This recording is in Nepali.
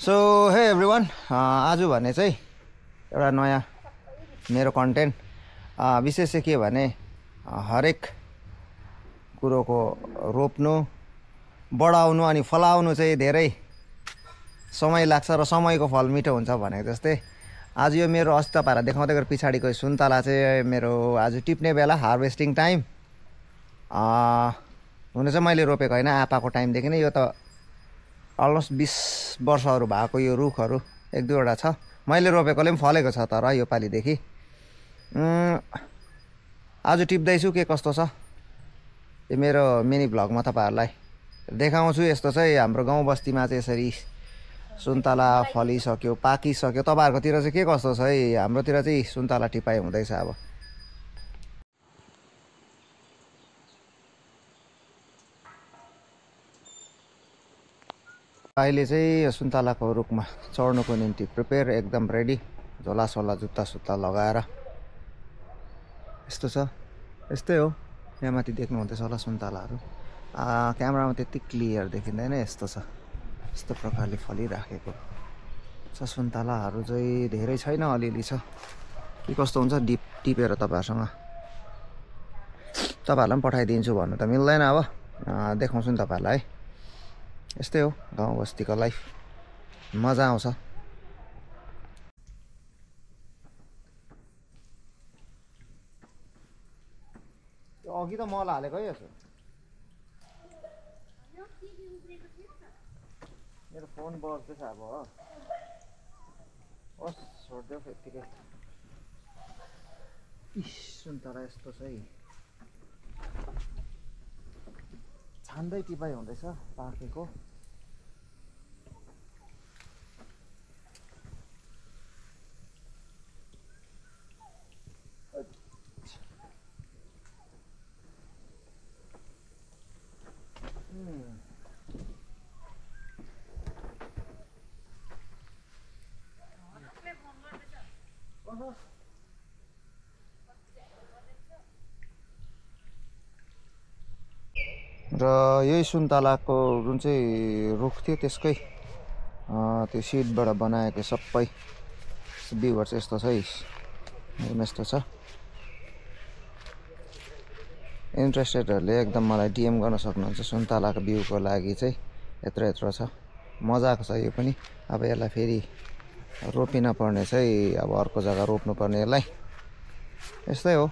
सो हे एभ्रिवान, आज भने चाहिँ एउटा नयाँ मेरो कन्टेन्ट विशेष चाहिँ के भने हरेक कुरोको रोप्नु बढाउनु अनि फलाउनु चाहिँ धेरै समय लाग्छ र समयको फल मिठो हुन्छ भनेको जस्तै आज यो मेरो अस्ति तपाईँहरूलाई देखाउँदै गरेर पछाडिको सुन्तला चाहिँ मेरो आज टिप्ने बेला हार्भेस्टिङ टाइम हुन चाहिँ मैले रोपेको होइन, आपाको टाइमदेखि नै यो त अलमोस्ट 20 वर्षहरू भएको यो रुखहरू एक दुईवटा छ। मैले रोपेकोले पनि फलेको छ, तर यो पालिदेखि आज टिप्दैछु के कस्तो छ यो मेरो मिनी भ्लगमा तपाईँहरूलाई देखाउँछु। यस्तो चाहिँ हाम्रो गाउँ बस्तीमा चाहिँ यसरी सुन्तला फलिसक्यो, पाकिसक्यो। तपाईँहरूकोतिर चाहिँ के कस्तो छ है? हाम्रोतिर चाहिँ सुन्तला टिपाइ हुँदैछ। अब अहिले चाहिँ सुन्तलाको रुखमा चढ्नुको निम्ति प्रिपेयर, एकदम रेडी, झोलासोला जुत्ता सुत्ता लगाएर। यस्तो छ, यस्तै हो। यहाँ माथि देख्नु हुँदैछ होला सुन्तलाहरू। क्यामेरामा त्यति क्लियर देखिँदैन, यस्तो छ। यस्तो प्रकारले फलिराखेको छ सुन्तलाहरू चाहिँ, धेरै छैन, अलिअलि छ। के कस्तो हुन्छ टिपेर तपाईँहरूलाई पनि पठाइदिन्छु भन्नु त मिल्दैन। अब देखाउँछु नि तपाईँहरूलाई है। यस्तै हो, गाउँ बस्तीको लाइफ, मजा आउँछ। अघि त मल हालेको है यसो। मेरो फोन बज्दैछ अब। होस्, छोडिदेऊ यत्तिकै। सुन्तला यस्तो छ है, छान्दै टिपाइ हुँदैछ पाकेको। र यही सुन्तलाको जुन चाहिँ रुख थियो त्यसकै त्यो सिडबाट बनाएको सबै बिउहरू चाहिँ यस्तो छ है, यस्तो छ। इन्ट्रेस्टेडहरूले एकदम मलाई डिएम गर्न सक्नुहुन्छ। सुन्तलाको बिउको लागि चाहिँ यत्रो यत्रो छ, मजाको छ यो पनि। अब यसलाई फेरि रोपिन पर्ने चाहिँ अब अर्को जग्गा रोप्नु पर्ने यसलाई। यस्तै हो।